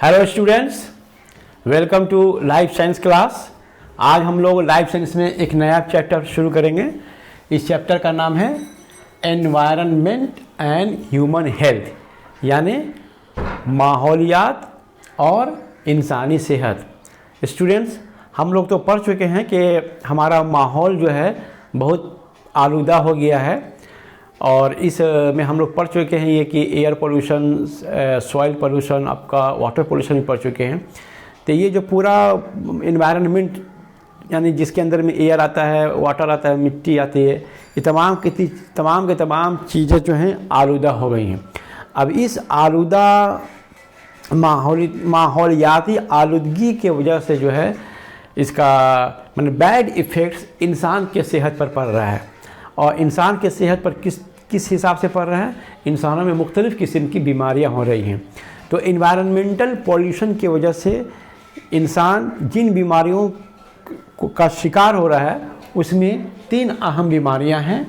Hello students, welcome to life science class. आज हम लोग लाइफ साइंस में एक नया चैप्टर शुरू करेंगे। इस चैप्टर का नाम है एनवायरनमेंट एंड ह्यूमन हेल्थ, यानी माहौलियात और इंसानी सेहत। स्टूडेंट्स, हम लोग तो पढ़ चुके हैं कि हमारा माहौल जो है बहुत आलूदा हो गया है, और इस में हम लोग पढ़ चुके हैं ये कि एयर पोल्यूशन, सॉइल पोल्यूशन, आपका वाटर पोल्यूशन भी पढ़ चुके हैं। तो ये जो पूरा इन्वायरमेंट, यानी जिसके अंदर में एयर आता है, वाटर आता है, मिट्टी आती है, ये तमाम के तमाम चीज़ें जो हैं आलूदा हो गई हैं। अब इस आलूदा माहौलियाती आलूदगी के वजह से जो है इसका मतलब बैड इफ़ेक्ट्स इंसान के सेहत पर पड़ रहा है। और इंसान के सेहत पर किस हिसाब से पड़ रहा है? इंसानों में मुख्तलिफ़ किस्म की बीमारियां हो रही हैं। तो इन्वायरमेंटल पॉल्यूशन की वजह से इंसान जिन बीमारियों का शिकार हो रहा है उसमें 3 अहम बीमारियां हैं,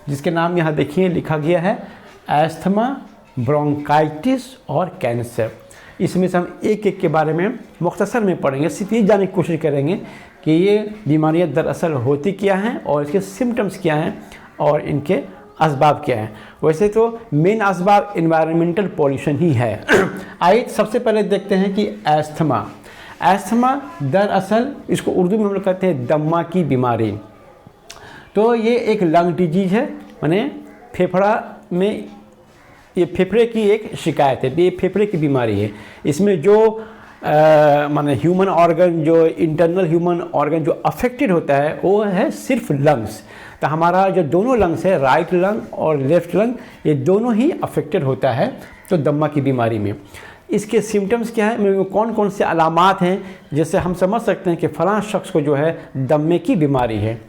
जिसके नाम यहाँ देखिए लिखा गया है, एस्थमा, ब्रोंकाइटिस और कैंसर। इसमें से हम एक एक के बारे में मुख्तसर में पढ़ेंगे, सिर्फ ये जानने की कोशिश करेंगे कि ये बीमारियां दरअसल होती क्या हैं और इसके सिम्टम्स क्या हैं और इनके असबाब क्या हैं। वैसे तो मेन असबाब इन्वायरमेंटल पॉल्यूशन ही है। आइए सबसे पहले देखते हैं कि एस्थमा दरअसल इसको उर्दू में हम लोग कहते हैं दम्मा की बीमारी। तो ये एक लंग डिजीज है, माने फेफड़ा में, ये फेफड़े की एक शिकायत है, ये फेफड़े की बीमारी है। इसमें जो माने ह्यूमन ऑर्गन, जो इंटरनल ह्यूमन ऑर्गन जो अफेक्टेड होता है वो है सिर्फ लंग्स। तो हमारा जो दोनों लंग्स है, राइट लंग और लेफ्ट लंग, ये दोनों ही अफेक्टेड होता है तो दम्मा की बीमारी में। इसके सिम्टम्स क्या है, कौन कौन से अलामात हैं जिससे हम समझ सकते हैं कि फ़लाँ शख्स को जो है दम्मे की बीमारी है।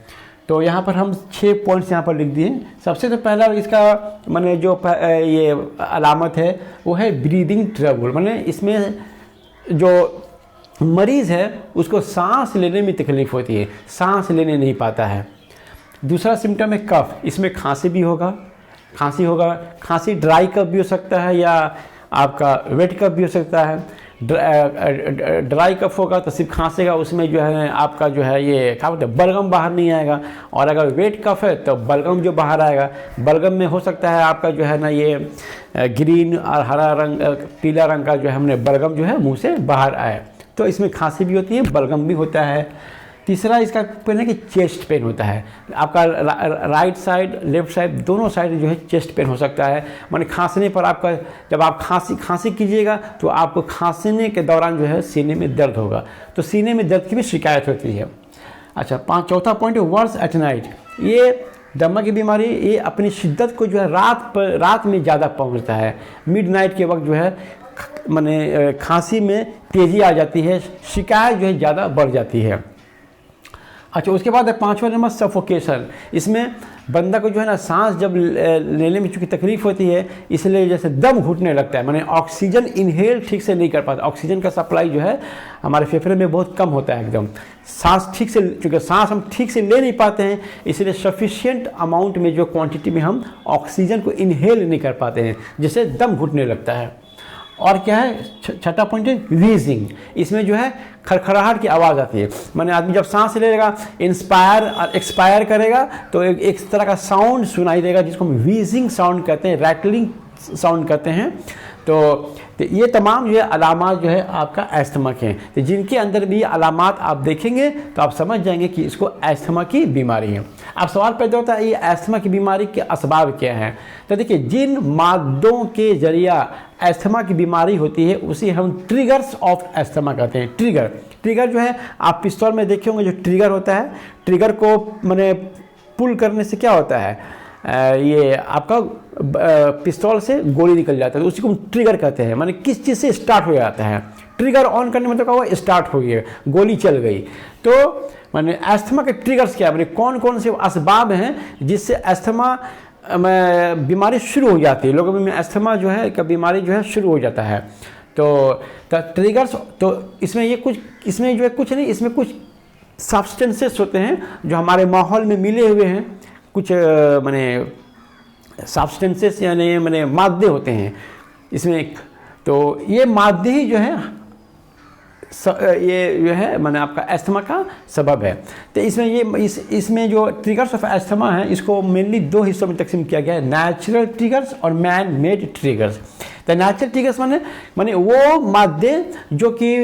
तो यहाँ पर हम 6 पॉइंट्स यहाँ पर लिख दिए। सबसे तो पहला इसका माने जो ये अलामत है वो है ब्रीदिंग ट्रबल, माने इसमें जो मरीज़ है उसको सांस लेने में तकलीफ़ होती है, सांस लेने नहीं पाता है। दूसरा सिम्टम है कफ, इसमें खांसी भी होगा, खांसी ड्राई कफ भी हो सकता है या आपका वेट कफ भी हो सकता है। ड्राई कफ होगा तो सिर्फ खांसेगा, उसमें जो है आपका जो है ये क्या बोलते हैं, बलगम बाहर नहीं आएगा। और अगर वेट कफ है तो बलगम जो बाहर आएगा, बलगम में हो सकता है आपका जो है ना ये ग्रीन और हरा रंग, पीला रंग का जो है हमने बलगम जो है मुंह से बाहर आए। तो इसमें खांसी भी होती है, बलगम भी होता है। तीसरा इसका पेन है कि चेस्ट पेन होता है, आपका राइट साइड लेफ्ट साइड दोनों साइड जो है चेस्ट पेन हो सकता है। माने खांसने पर आपका, जब आप खांसी कीजिएगा तो आपको खांसने के दौरान जो है सीने में दर्द होगा, तो सीने में दर्द की भी शिकायत होती है। अच्छा, चौथा पॉइंट है वर्स एट नाइट। ये दमा की बीमारी ये अपनी शिद्दत को जो है रात में ज़्यादा पहुँचता है। मिडनाइट के वक्त जो है माने खांसी में तेज़ी आ जाती है, शिकायत जो है ज़्यादा बढ़ जाती है। अच्छा, उसके बाद है 5वां नंबर सफोकेशन। इसमें बंदा को जो है ना सांस जब लेने में चूँकि तकलीफ़ होती है, इसलिए जैसे दम घुटने लगता है, माने ऑक्सीजन इनहेल ठीक से नहीं कर पाता। ऑक्सीजन का सप्लाई जो है हमारे फेफड़े में बहुत कम होता है एकदम। सांस ठीक से, चूँकि सांस हम ठीक से ले नहीं पाते हैं, इसलिए सफिशिएंट अमाउंट में जो क्वांटिटी में हम ऑक्सीजन को इनहेल नहीं कर पाते हैं, जिससे दम घुटने लगता है। और क्या है, छठा पॉइंट है व्हीजिंग। इसमें जो है खड़खड़ाहट की आवाज़ आती है, माने आदमी जब सांस लेगा, इंस्पायर और एक्सपायर करेगा तो एक तरह का साउंड सुनाई देगा, जिसको हम व्हीजिंग साउंड कहते हैं, रैटलिंग साउंड कहते हैं। तो ये तमाम जो है अलामात जो है आपका एस्थमा के हैं। तो जिनके अंदर भी ये अलामात आप देखेंगे तो आप समझ जाएंगे कि इसको एस्थमा की बीमारी है। अब सवाल पैदा होता है ये एस्थमा की बीमारी के असबाब क्या हैं। तो देखिए, जिन मादों के जरिया एस्थमा की बीमारी होती है उसे हम ट्रिगर्स ऑफ एस्थमा कहते हैं। ट्रिगर जो है, आप पिस्तौल में देखे होंगे, जो ट्रिगर होता है, ट्रिगर को माने पुल करने से क्या होता है, ये आपका पिस्तौल से गोली निकल जाता है, तो उसी को हम ट्रिगर कहते हैं। माने किस चीज़ से स्टार्ट हो जाता है, ट्रिगर ऑन करने में तो क्या हुआ, स्टार्ट हो गई, गोली चल गई। तो माने एस्थमा के ट्रिगर्स क्या है, माने कौन कौन से असबाब हैं जिससे एस्थमा बीमारी शुरू हो जाती है, लोगों में एस्थमा जो है का बीमारी जो है शुरू हो जाता है। तो ट्रिगर्स, तो इसमें ये कुछ, इसमें जो है कुछ नहीं, इसमें कुछ सब्सटेंसेस होते हैं जो हमारे माहौल में मिले हुए हैं, कुछ माने सब्सटेंसेस यानी माने मादे होते हैं इसमें। तो ये मादे ही जो है ये जो है मैंने आपका एस्थमा का सबब है। तो इसमें इसमें जो ट्रिगर्स ऑफ एस्थमा है इसको मेनली दो हिस्सों में तकसीम किया गया है, नेचुरल ट्रिगर्स और मैन मेड ट्रिगर्स। तो नेचुरल ट्रिगर्स माने वो मादे जो कि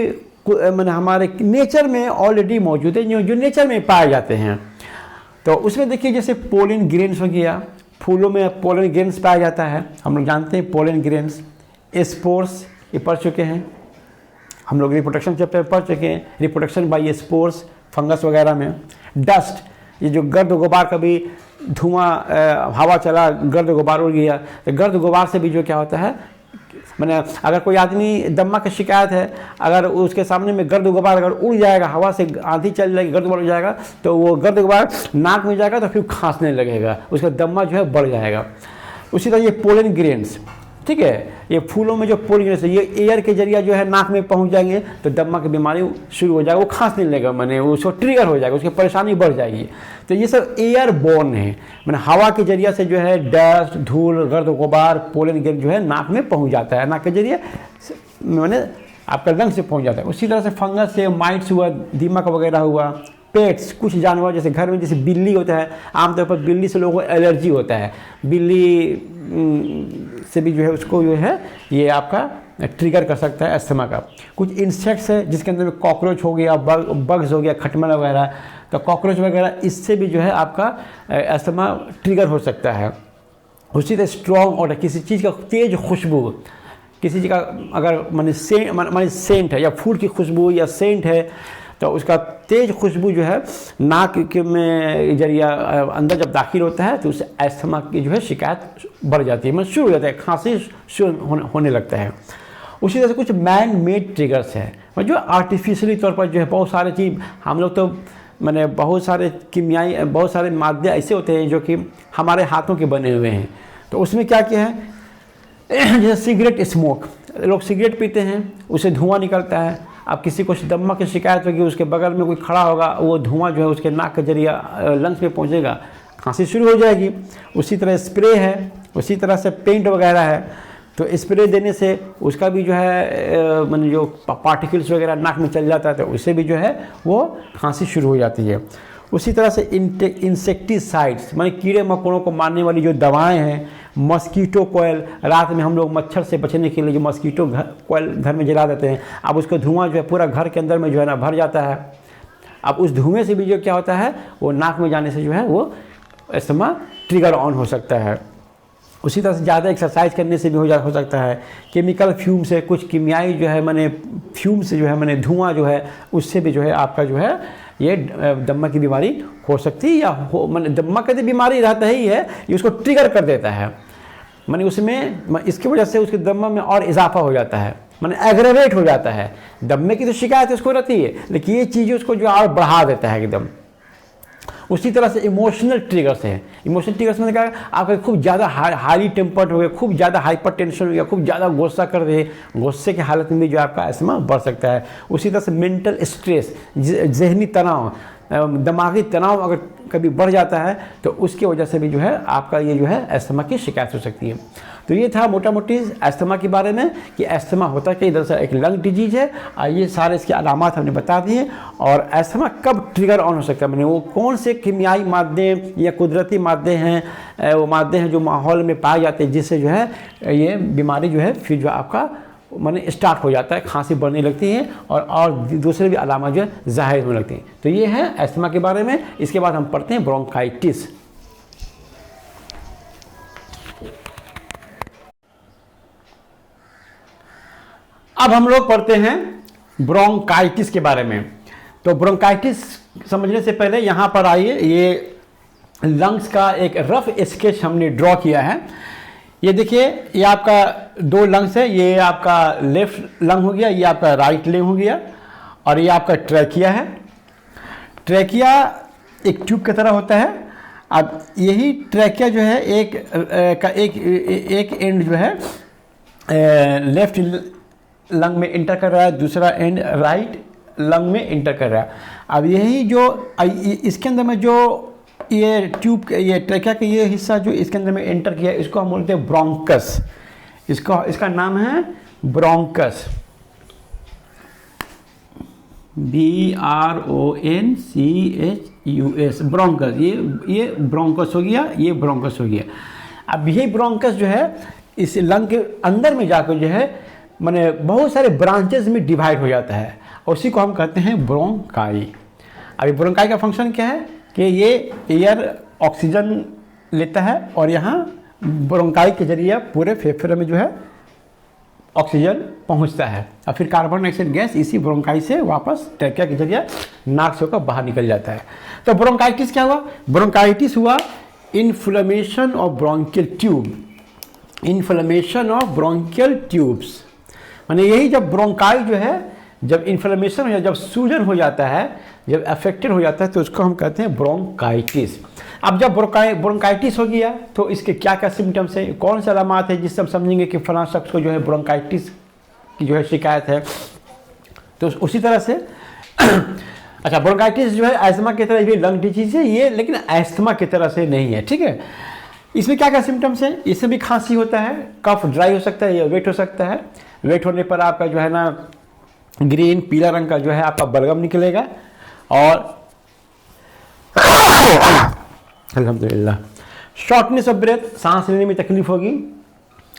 मैंने हमारे नेचर में ऑलरेडी मौजूद है, जो नेचर में पाए जाते हैं। तो उसमें देखिए जैसे पोलन ग्रेन्स हो गया, फूलों में पोलन ग्रेन्स पाया जाता है, हम लोग जानते हैं पोलन ग्रेन्स। स्पोर्स ये पढ़ चुके हैं हम लोग, रिप्रोडक्शन चैप्टर पढ़ चुके हैं, रिप्रोडक्शन बाय स्पोर्स फंगस वगैरह में। डस्ट, ये जो गर्द गुबार, कभी धुआं हवा चला गर्द गुबार उड़ गया, तो गर्द गुबार से भी जो क्या होता है, मैंने अगर कोई आदमी दम्मा की शिकायत है, अगर उसके सामने में गर्द गुबार अगर उड़ जाएगा, हवा से आंधी चल जाएगी, गर्द गुबार उड़ जाएगा, तो वो गर्द गुबार नाक में जाएगा तो फिर खांसने लगेगा, उसका दम्मा जो है बढ़ जाएगा। उसी तरह ये पोलन ग्रेन्स, ठीक है, ये फूलों में जो पोलन ग्रेन्स है ये एयर के जरिए जो है नाक में पहुंच जाएंगे तो दम्मा की बीमारी शुरू हो जाएगा, वो खांसने लगेगा, मैंने उसको ट्रिगर हो जाएगा, उसकी परेशानी बढ़ जाएगी। तो ये सब एयर बोर्न है, मैंने हवा के जरिए से जो है डस्ट, धूल, गर्द गुबार, पोलन ग्रेन जो है नाक में पहुंच जाता है, नाक के जरिए मैंने आपका लंग से पहुंच जाता है। उसी तरह से फंगस से माइट्स हुआ, दीमक वगैरह हुआ। पेट्स, कुछ जानवर जैसे घर में जैसे बिल्ली होता है, आमतौर पर बिल्ली से लोगों को एलर्जी होता है, बिल्ली से भी जो है उसको जो है ये आपका ट्रिगर कर सकता है एस्थमा का। कुछ इंसेक्ट्स है जिसके अंदर में कॉकरोच हो गया, बग्स हो गया, खटमल वगैरह, तो कॉकरोच वगैरह इससे भी जो है आपका एस्थमा ट्रिगर हो सकता है। उसी तरह स्ट्रॉन्ग ऑडर, किसी चीज़ का तेज खुशबू, किसी चीज़ का अगर माने सेंट है या फूल की खुशबू या सेंट है तो उसका तेज खुशबू जो है नाक के में जरिया अंदर जब दाखिल होता है तो उससे एस्थमा की जो है शिकायत बढ़ जाती है, मतलब शुरू हो जाता है, खांसी शुरू होने लगता है। उसी तरह से कुछ मैन मेड ट्रिगर्स है, जो आर्टिफिशियली तौर पर जो है बहुत सारे चीज़ हम लोग तो मैंने बहुत सारे कीमियाई, बहुत सारे मादे ऐसे होते हैं जो कि हमारे हाथों के बने हुए हैं। तो उसमें क्या किया है, जैसे सिगरेट स्मोक, लोग सिगरेट पीते हैं, उससे धुआं निकलता है। अब किसी को दम्मा की शिकायत होगी, उसके बगल में कोई खड़ा होगा, वो धुआं जो है उसके नाक के जरिए लंग्स में पहुंचेगा, खांसी शुरू हो जाएगी। उसी तरह स्प्रे है, उसी तरह से पेंट वगैरह है, तो स्प्रे देने से उसका भी जो है मैंने जो पार्टिकल्स वगैरह नाक में चल जाता है तो उससे भी जो है वो खांसी शुरू हो जाती है। उसी तरह से इंसेक्टिसाइड्स, माने कीड़े मकोड़ों को मारने वाली जो दवाएं हैं, मस्कीटो कोयल, रात में हम लोग मच्छर से बचने के लिए जो मस्कीटो कोयल घर में जला देते हैं, अब उसका धुआं जो है पूरा घर के अंदर में जो है ना भर जाता है। अब उस धुएं से भी जो क्या होता है, वो नाक में जाने से जो है वो एस्थमा ट्रिगर ऑन हो सकता है। उसी तरह से ज़्यादा एक्सरसाइज करने से भी हो सकता है। केमिकल फ्यूम से, कुछ कीमियाई जो है मैंने फ्यूम से जो है मैंने धुआं जो है उससे भी जो है आपका जो है ये दम्मा की बीमारी हो सकती है, या हो मैंने दम्मा का तो बीमारी रहता ही है, ये उसको ट्रिगर कर देता है, मैंने उसमें इसकी वजह से उसके दम्मा में और इजाफा हो जाता है, मैंने एग्रेवेट हो जाता है। दम्मे की तो शिकायत उसको रहती है, लेकिन ये चीज़ें उसको जो और बढ़ा देता है एकदम। उसी तरह से इमोशनल ट्रिगर्स हैं, इमोशनल ट्रिगर्स में क्या, आपका खूब ज़्यादा हाईली टेम्पर्ड हो गया, खूब ज़्यादा हाइपर टेंशन हो गया, खूब ज़्यादा गुस्सा कर दे, गुस्से की हालत में भी जो आपका एस्थमा बढ़ सकता है। उसी तरह से मेंटल स्ट्रेस, जहनी तनाव, दिमागी तनाव अगर कभी बढ़ जाता है तो उसकी वजह से भी जो है आपका ये जो है एस्थमा की शिकायत हो सकती है। तो ये था मोटा मोटी एस्थमा के बारे में कि एस्थमा होता क्या, दरअसल एक लंग डिजीज है, और ये सारे इसके अलामात हमने बता दिए। और एस्थमा कब ट्रिगर ऑन हो सकता है, मैंने वो कौन से कीमियाई मादे या कुदरती मादे हैं, वो मादे हैं जो माहौल में पाए जाते हैं जिससे जो है ये बीमारी जो है फिर जो आपका मैंने स्टार्ट हो जाता है, खांसी बढ़ने लगती है और दूसरे भी अलामत जो है जाहिर होने लगती हैं। तो ये है एस्थमा के बारे में। इसके बाद हम पढ़ते हैं ब्रोंकाइटिस। अब हम लोग पढ़ते हैं ब्रोंकाइटिस के बारे में। तो ब्रोंकाइटिस समझने से पहले यहाँ पर आइए, ये लंग्स का एक रफ स्केच हमने ड्रॉ किया है। ये देखिए, ये आपका दो लंग्स है, ये आपका लेफ्ट लंग हो गया, ये आपका राइट लंग हो गया, और ये आपका ट्रैकिया है। ट्रैकिया एक ट्यूब की तरह होता है। अब यही ट्रैकिया जो है एक एंड जो है लेफ्ट लंग में इंटर कर रहा है, दूसरा एंड राइट लंग में इंटर कर रहा है। अब यही जो इसके अंदर में जो ये ट्यूब, ये ट्रैकिया का ये हिस्सा जो इसके अंदर में एंटर किया, इसको हम बोलते हैं ब्रोंकस। इसका नाम है ब्रोंकस। BRONCHUS, bronchus. ये ब्रोंकस हो गया, ये ब्रोंकस हो गया। अब यही ब्रोंकस जो है इस लंग के अंदर में जाकर जो है माने बहुत सारे ब्रांचेस में डिवाइड हो जाता है, और उसी को हम कहते हैं ब्रोंकाई। अभी ब्रोंकाई का फंक्शन क्या है कि ये एयर ऑक्सीजन लेता है और यहाँ ब्रोंकाई के जरिए पूरे फेफड़े में जो है ऑक्सीजन पहुंचता है, और फिर कार्बन डाइऑक्साइड गैस इसी ब्रोंकाई से वापस ट्रैकिया के जरिए नाक से होकर बाहर निकल जाता है। तो ब्रोंकाइटिस क्या हुआ? ब्रोंकाइटिस हुआ inflammation of bronchial tube, inflammation of bronchial tubes. माने यही जब ब्रोंकाई जो है जब इन्फ्लेमेशन हो जाता है, जब सूजन हो जाता है, जब अफेक्टेड हो जाता है, तो उसको हम कहते हैं ब्रोंकाइटिस। अब जब ब्रोंकाइटिस हो गया तो इसके क्या क्या सिम्टम्स हैं, कौन सा अलामत है जिससे हम समझेंगे कि फलां शख्स को जो है ब्रोंकाइटिस की जो है शिकायत है। तो उसी तरह से अच्छा, ब्रोंकाइटिस जो है एस्थमा की तरह भी लंग डिजीज है ये, लेकिन एस्थमा की तरह से नहीं है, ठीक है। इसमें क्या क्या सिम्टम्स हैं? इसमें भी खांसी होता है, कफ ड्राई हो सकता है, या वेट हो सकता है। वेट होने पर आपका जो है ना ग्रीन पीला रंग का जो है आपका बलगम निकलेगा, और अल्हम्दुलिल्लाह शॉर्टनेस ऑफ ब्रेथ, सांस लेने में तकलीफ होगी,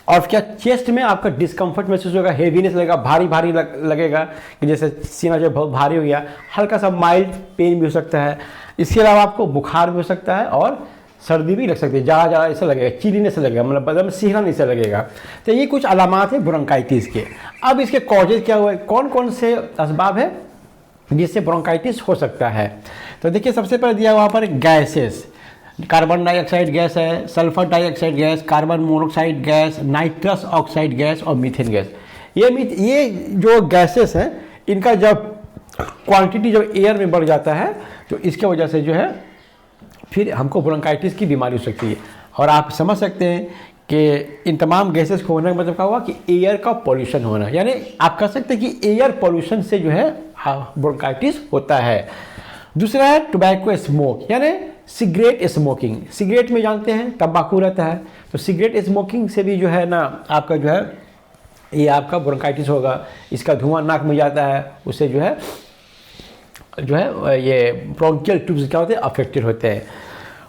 और क्या चेस्ट में आपका डिस्कम्फर्ट महसूस होगा, हेवीनेस लगेगा, भारी भारी लगेगा कि जैसे सीना जो बहुत भारी हो गया, हल्का सा माइल्ड पेन भी हो सकता है। इसके अलावा आपको बुखार भी हो सकता है और सर्दी भी लग सकती है, ज़्यादा ज़्यादा ऐसा लगेगा, चिलीने से लगेगा, मतलब बदन में सिहरन ऐसा लगेगा। तो ये कुछ अलामात है ब्रोंकाइटिस के। अब इसके कॉजेज क्या हुए, कौन कौन से असबाब है जिससे ब्रोंकाइटिस हो सकता है? तो देखिए सबसे पहले दिया वहाँ पर गैसेस, कार्बन डाइऑक्साइड गैस है, sulphur dioxide gas, carbon monoxide gas, nitrous oxide gas और मीथेन गैस। ये जो गैसेस हैं इनका जब क्वांटिटी जब एयर में बढ़ जाता है तो इसके वजह से जो है फिर हमको ब्रोंकाइटिस की बीमारी हो सकती है। और आप समझ सकते हैं कि इन तमाम गैसेस को होने का मतलब क्या हुआ कि एयर का पॉल्यूशन होना, यानी आप कह सकते हैं कि एयर पॉल्यूशन से जो है ब्रोंकाइटिस होता है। दूसरा है टोबैको स्मोक, यानी सिगरेट स्मोकिंग। सिगरेट में जानते हैं तंबाकू रहता है, तो सिगरेट स्मोकिंग से भी जो है ना आपका जो है ये आपका ब्रोंकाइटिस होगा। इसका धुआं नाक में जाता है, उससे जो है ये ब्रोंकियल ट्यूब्स क्या होते हैं, अफेक्टेड होते हैं।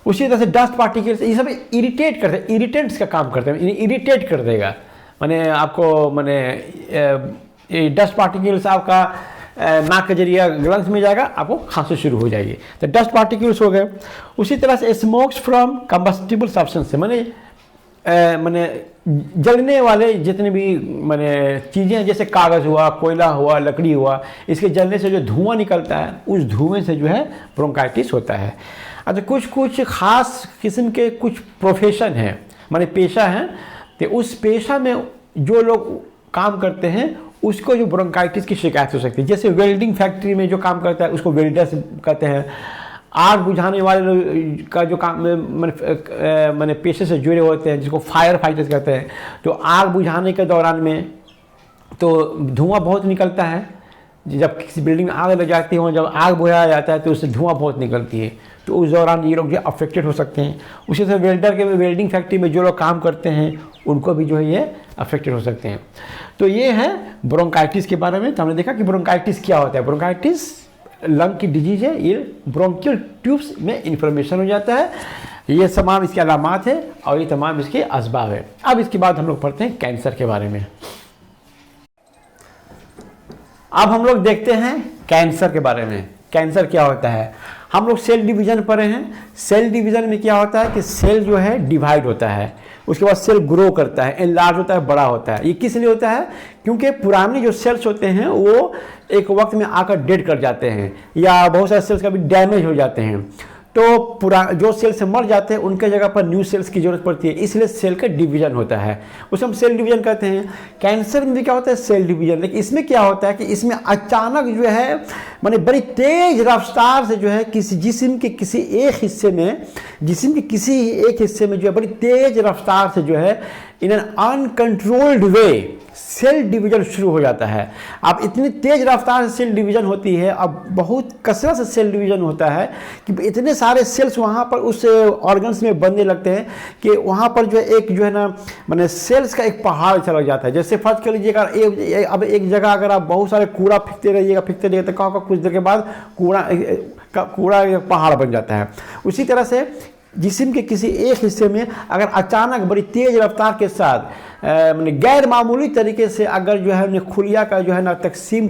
उसी तरह से डस्ट पार्टिकल्स, ये सब इरिटेट करते हैं, इरिटेंट्स का काम करते हैं, इरिटेट कर देगा। माने आपको माने डस्ट पार्टिकल्स आपका नाक के जरिए लंग्स में जाएगा, आपको खांसी शुरू हो जाएगी, तो डस्ट पार्टिकल्स हो गए। उसी तरह से स्मोक्स फ्रॉम कंबस्टिबल सब्सटेंस से, माने जलने वाले जितने भी माने चीज़ें हैं, जैसे कागज़ हुआ, कोयला हुआ, लकड़ी हुआ, इसके जलने से जो धुआं निकलता है उस धुएं से जो है ब्रोंकाइटिस होता है। अच्छा, कुछ ख़ास किस्म के कुछ प्रोफेशन हैं, माने पेशा हैं, तो उस पेशा में जो लोग काम करते हैं उसको जो ब्रोंकाइटिस की शिकायत हो सकती है। जैसे वेल्डिंग फैक्ट्री में जो काम करता है उसको वेल्डर्स कहते हैं। आग बुझाने वाले का जो काम मैंने पेशे से जुड़े होते हैं जिसको फायर फाइटर्स कहते हैं, तो आग बुझाने के दौरान में तो धुआं बहुत निकलता है। जब किसी बिल्डिंग में आग लग जाती है, जब आग बुझाया जाता है तो उससे धुआं बहुत निकलती है, तो उस दौरान ये लोग जो अफेक्टेड हो सकते हैं। उसी तरह वेल्डर के वेल्डिंग फैक्ट्री में जो लोग काम करते हैं उनको भी जो है ये अफेक्टेड हो सकते हैं। तो ये है ब्रोंकाइटिस के बारे में। तो हमने देखा कि ब्रोंकाइटिस क्या होता है। ब्रोंकाइटिस लंग की डिजीज है, ये ब्रोंकियल ट्यूब्स में इन्फ्लेमेशन हो जाता है। ये तमाम इसके अलामात है और ये तमाम इसके असबाब है। अब इसके बाद हम लोग पढ़ते हैं कैंसर के बारे में। अब हम लोग देखते हैं कैंसर के बारे में। कैंसर क्या होता है? हम लोग सेल डिवीजन पढ़े हैं। सेल डिवीजन में क्या होता है कि सेल जो है डिवाइड होता है, उसके बाद सेल ग्रो करता है, एनलार्ज होता है, बड़ा होता है। ये किस लिए होता है? क्योंकि पुराने जो सेल्स होते हैं वो एक वक्त में आकर डेड कर जाते हैं, या बहुत सारे सेल्स कभी डैमेज हो जाते हैं, तो जो सेल्स मर जाते हैं उनके जगह पर न्यू सेल्स की जरूरत पड़ती है, इसलिए सेल का डिवीजन होता है, उसे हम सेल डिवीजन कहते हैं। कैंसर में भी क्या होता है? Cell division. लेकिन इसमें क्या होता है कि इसमें अचानक जो है माने बड़ी तेज रफ्तार से जो है किसी जिस्म के किसी एक हिस्से में जो है बड़ी तेज रफ्तार से जो है in an uncontrolled way cell division शुरू हो जाता है। अब इतनी तेज रफ्तार से सेल डिवीजन होती है, अब बहुत कसरत से सेल डिवीजन होता है कि इतने सारे सेल्स वहाँ पर उस ऑर्गन्स में बनने लगते हैं कि वहाँ पर जो एक जो है ना मैंने सेल्स का एक पहाड़ चला जाता है। जैसे फर्ज कर लीजिएगा अब एक जगह अगर आप बहुत सारे कूड़ा फेंकते रहिएगा तो क्या होगा, कुछ देर के बाद कूड़ा पहाड़ बन जाता है। उसी तरह से जिस्म के किसी एक हिस्से में अगर अचानक बड़ी तेज रफ्तार के साथ गैर मामूली तरीके से अगर जो है खुलिया का जो है ना तकसीम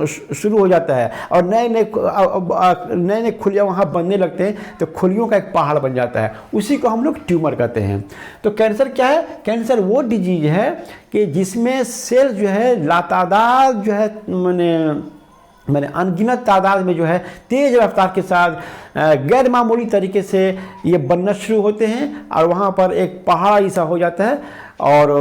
शुरू हो जाता है और नए नए खुलिया वहाँ बनने लगते हैं तो खुलियों का एक पहाड़ बन जाता है, उसी को हम लोग ट्यूमर कहते हैं। तो कैंसर क्या है? कैंसर वो डिजीज है कि जिसमें सेल जो है लातादाद जो है मैंने अनगिनत तादाद में जो है तेज़ रफ्तार के साथ गैर मामूली तरीके से ये बनना शुरू होते हैं और वहाँ पर एक पहाड़ ऐसा हो जाता है और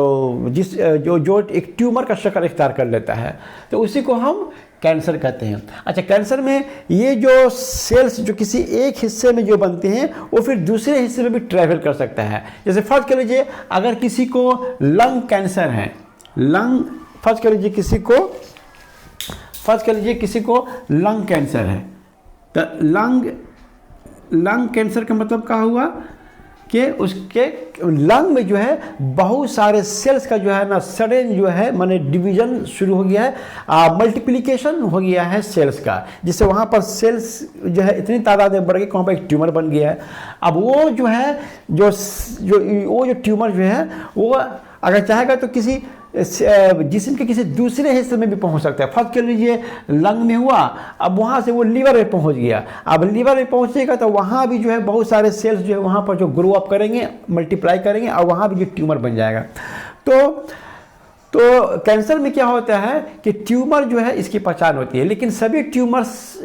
जो एक ट्यूमर का शक्ल इख्तियार कर लेता है, तो उसी को हम कैंसर कहते हैं। अच्छा, कैंसर में ये जो सेल्स जो किसी एक हिस्से में जो बनते हैं वो फिर दूसरे हिस्से में भी ट्रैवल कर सकता है। जैसे फर्ज कर लीजिए अगर किसी को लंग कैंसर है, फर्ज कर लीजिए किसी को लंग कैंसर है, तो लंग कैंसर का मतलब क्या हुआ कि उसके लंग में जो है बहुत सारे सेल्स का जो है ना सडन जो है माने डिवीजन शुरू हो गया है, मल्टीप्लिकेशन हो गया है सेल्स का, जिससे वहाँ पर सेल्स जो है इतनी तादाद में बढ़ गई कि वहाँ पर एक ट्यूमर बन गया है। अब वो जो है जो ट्यूमर जो है वो अगर चाहेगा तो किसी जिस्म के किसी दूसरे हिस्से में भी पहुंच सकता है। फर्ज कर लीजिए लंग में हुआ, अब वहाँ से वो लीवर में पहुंच गया, अब लीवर में पहुंचेगा तो वहाँ भी जो है बहुत सारे सेल्स जो है वहाँ पर जो ग्रो अप करेंगे, मल्टीप्लाई करेंगे और वहाँ भी जो ट्यूमर बन जाएगा। तो कैंसर में क्या होता है कि ट्यूमर जो है इसकी पहचान होती है, लेकिन सभी ट्यूमर्स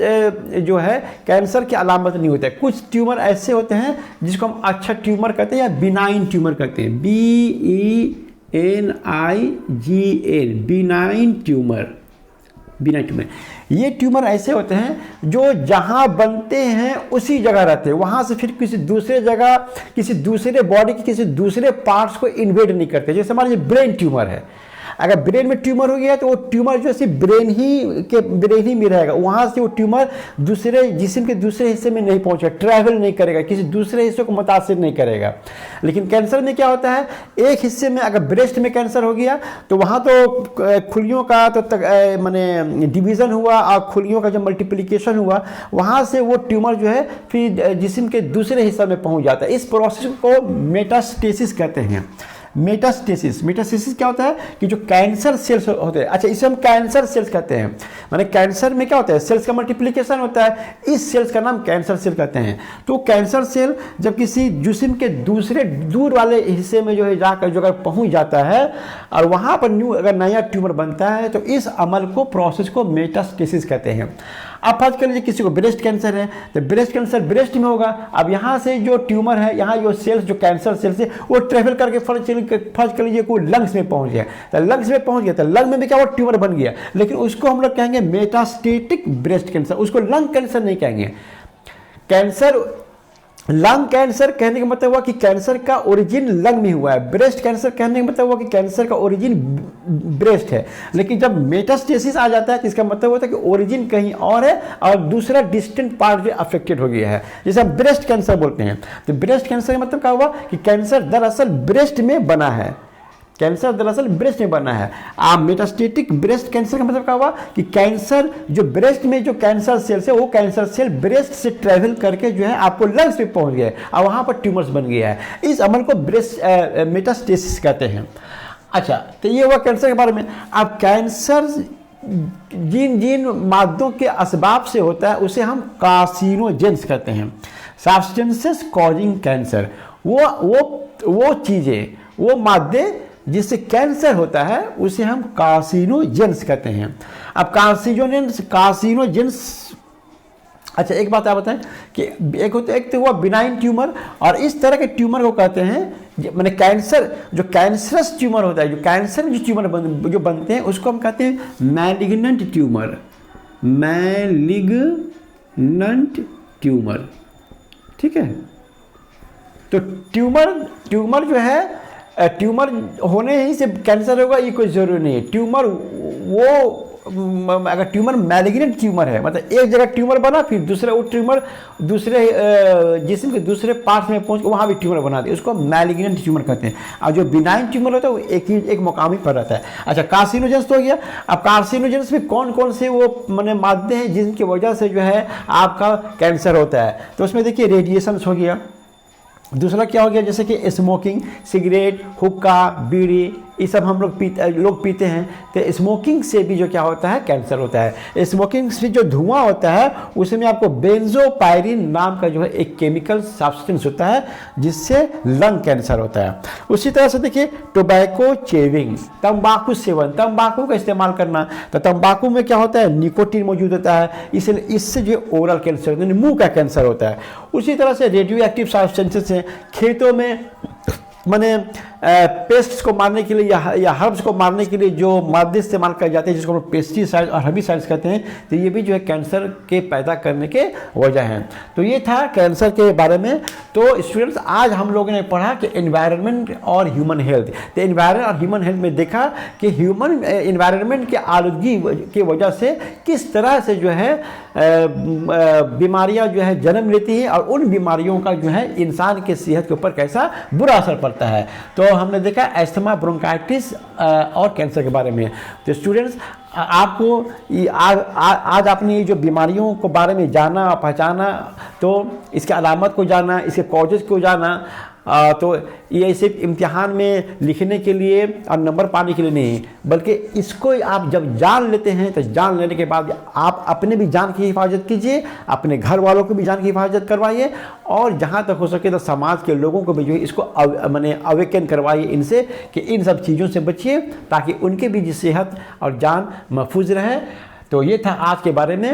जो है कैंसर की अलामत नहीं होते। कुछ ट्यूमर ऐसे होते हैं जिसको हम अच्छा ट्यूमर कहते हैं या बिनाइन ट्यूमर कहते हैं, BENIGN, बिनाइन ट्यूमर। ये ट्यूमर ऐसे होते हैं जो जहाँ बनते हैं उसी जगह रहते हैं, वहाँ से फिर किसी दूसरे जगह किसी दूसरे बॉडी के किसी दूसरे पार्ट्स को इन्वेड नहीं करते। जैसे मान लीजिए ब्रेन ट्यूमर है, अगर ब्रेन में ट्यूमर हो गया तो वो ट्यूमर जो सिर्फ ब्रेन ही में रहेगा, वहाँ से वो ट्यूमर दूसरे जिस्म के दूसरे हिस्से में नहीं पहुँचेगा, ट्रैवल नहीं करेगा, किसी दूसरे हिस्से को मुतासिर नहीं करेगा। लेकिन कैंसर में क्या होता है, एक हिस्से में अगर ब्रेस्ट में कैंसर हो गया तो वहाँ तो खुलियों का तो माने डिवीज़न हुआ और खुलियों का जो मल्टीप्लिकेशन हुआ, वहाँ से वो ट्यूमर जो है फिर जिस्म के दूसरे हिस्से में पहुँच जाता है। इस प्रोसेस को मेटास्टेसिस कहते हैं। मेटास्टेसिस क्या होता है कि जो कैंसर सेल्स होते हैं, अच्छा इसे हम कैंसर सेल्स कहते हैं। माने कैंसर में क्या होता है, सेल्स का मल्टीप्लिकेशन होता है, इस सेल्स का नाम कैंसर सेल कहते हैं। तो कैंसर सेल जब किसी जिस्म के दूसरे दूर वाले हिस्से में जो है जाकर जो अगर पहुंच जाता है और वहां पर अगर नया ट्यूमर बनता है तो इस अमल को प्रोसेस को मेटास्टेसिस कहते हैं। अब फर्ज कर लीजिए किसी को ब्रेस्ट कैंसर है तो ब्रेस्ट कैंसर ब्रेस्ट में होगा। अब यहाँ से जो ट्यूमर है, यहाँ जो सेल्स जो कैंसर सेल्स है वो ट्रेवल करके फर्ज कर लीजिए कोई लंग्स में पहुँच गया, तो लंग्स में पहुँच गया तो लंग में भी क्या वो ट्यूमर बन गया, लेकिन उसको हम लोग कहेंगे मेटास्टेटिक ब्रेस्ट कैंसर, उसको लंग कैंसर नहीं कहेंगे। लंग कैंसर कहने का मतलब हुआ कि कैंसर का ओरिजिन लंग में हुआ है, ब्रेस्ट कैंसर कहने का मतलब हुआ कि कैंसर का ओरिजिन ब्रेस्ट है। लेकिन जब मेटास्टेसिस आ जाता है तो इसका मतलब होता है कि ओरिजिन कहीं और है और दूसरा डिस्टेंट पार्ट जो अफेक्टेड हो गया है, जैसे हम ब्रेस्ट कैंसर बोलते हैं। तो ब्रेस्ट कैंसर का मतलब क्या हुआ कि कैंसर दरअसल ब्रेस्ट में बना है, कैंसर दरअसल ब्रेस्ट में बना है। मेटास्टेटिक ब्रेस्ट कैंसर का मतलब क्या हुआ कि कैंसर जो ब्रेस्ट में जो कैंसर सेल्स है वो कैंसर सेल ब्रेस्ट से ट्रेवल करके जो है आपको लंग्स पे पहुंच गया और वहां पर ट्यूमर्स बन गया है। इस अमल को ब्रेस्ट मेटास्टेसिस कहते हैं। अच्छा, तो ये हुआ कैंसर के बारे में। अब कैंसर जिन मादों के असबाब से होता है उसे हम कार्सिनोजेंस कहते हैं, सब्सटेंसेस कॉजिंग कैंसर। वो चीज़ें, वो मादे जिससे कैंसर होता है उसे हम कार्सिनोजेंस कहते हैं। अब कार्सिनोजेंस, अच्छा एक बात आप बताएं कि एक तो हुआ बिनाइन ट्यूमर और इस तरह के ट्यूमर को कहते हैं माने कैंसर, जो कैंसरस ट्यूमर होता है, जो कैंसर में जो ट्यूमर जो बनते हैं उसको हम कहते हैं मैलिग्नेंट ट्यूमर। ठीक है, तो ट्यूमर जो है ट्यूमर होने ही से कैंसर होगा ये कोई ज़रूरी नहीं है। ट्यूमर वो अगर ट्यूमर मैलिग्नेंट ट्यूमर है, मतलब एक जगह ट्यूमर बना फिर दूसरे वो ट्यूमर दूसरे जिस्म के दूसरे पार्ट में पहुंच के वहाँ भी ट्यूमर बना दे, उसको मैलिग्नेंट ट्यूमर कहते हैं। और जो बिनाइन ट्यूमर होता है वो एक मुकाम ही पर रहता है। अच्छा, कार्सिनोजेंस तो हो गया। अब कार्सिनोजेंस में कौन कौन से वो मैंने मादे हैं जिनकी वजह से जो है आपका कैंसर होता है, तो उसमें देखिए रेडिएशन हो गया। दूसरा क्या हो गया, जैसे कि स्मोकिंग, सिगरेट, हुक्का, बीड़ी, ये सब हम लोग पीते हैं, तो स्मोकिंग से भी जो क्या होता है कैंसर होता है। स्मोकिंग से जो धुआं होता है उसमें आपको बेंजोपायरिन नाम का जो है एक केमिकल सब्सटेंस होता है जिससे लंग कैंसर होता है। उसी तरह से देखिए टोबैको चेविंग, तंबाकू सेवन, तंबाकू का इस्तेमाल करना, तो तंबाकू में क्या होता है निकोटीन मौजूद होता है, इसलिए इससे जो ओरल कैंसर यानी मुंह का कैंसर होता है। उसी तरह से रेडियो एक्टिव सब्सटेंसेस हैं खेतों में, माने पेस्ट्स को मारने के लिए या हर्ब्स को मारने के लिए जो मादे इस्तेमाल किए जाते हैं जिसको हम पेस्टिसाइड और हर्बिसाइड्स कहते हैं, तो ये भी जो है कैंसर के पैदा करने के वजह हैं। तो ये था कैंसर के बारे में। तो स्टूडेंट्स आज हम लोगों ने पढ़ा कि एनवायरनमेंट और ह्यूमन हेल्थ। तो एनवायरनमेंट और ह्यूमन हेल्थ में देखा कि ह्यूमन एनवायरनमेंट के आलूदगी की वजह से किस तरह से जो है बीमारियां जो है जन्म लेती हैं और उन बीमारियों का जो है इंसान के सेहत के ऊपर कैसा बुरा असर पड़ता है। तो हमने देखा अस्थमा, ब्रोंकाइटिस और कैंसर के बारे में। तो स्टूडेंट्स आपको आज आपने जो बीमारियों के बारे में जाना, पहचाना, तो इसके अलामत को जाना, इसके कॉजेज को जाना, तो ये सिर्फ इम्तिहान में लिखने के लिए और नंबर पाने के लिए नहीं, बल्कि इसको आप जब जान लेते हैं तो जान लेने के बाद आप अपने भी जान की हिफाजत कीजिए, अपने घर वालों को भी जान की हिफाजत करवाइए और जहाँ तक हो सके तो समाज के लोगों को भी जो है इसको मैंने अवेकन करवाइए इनसे कि इन सब चीज़ों से बचिए ताकि उनके भी सेहत और जान महफूज रहे। तो ये था आज के बारे में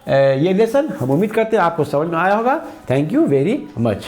ये लेसन। हम उम्मीद करते हैं आपको समझ में आया होगा। Thank you very much.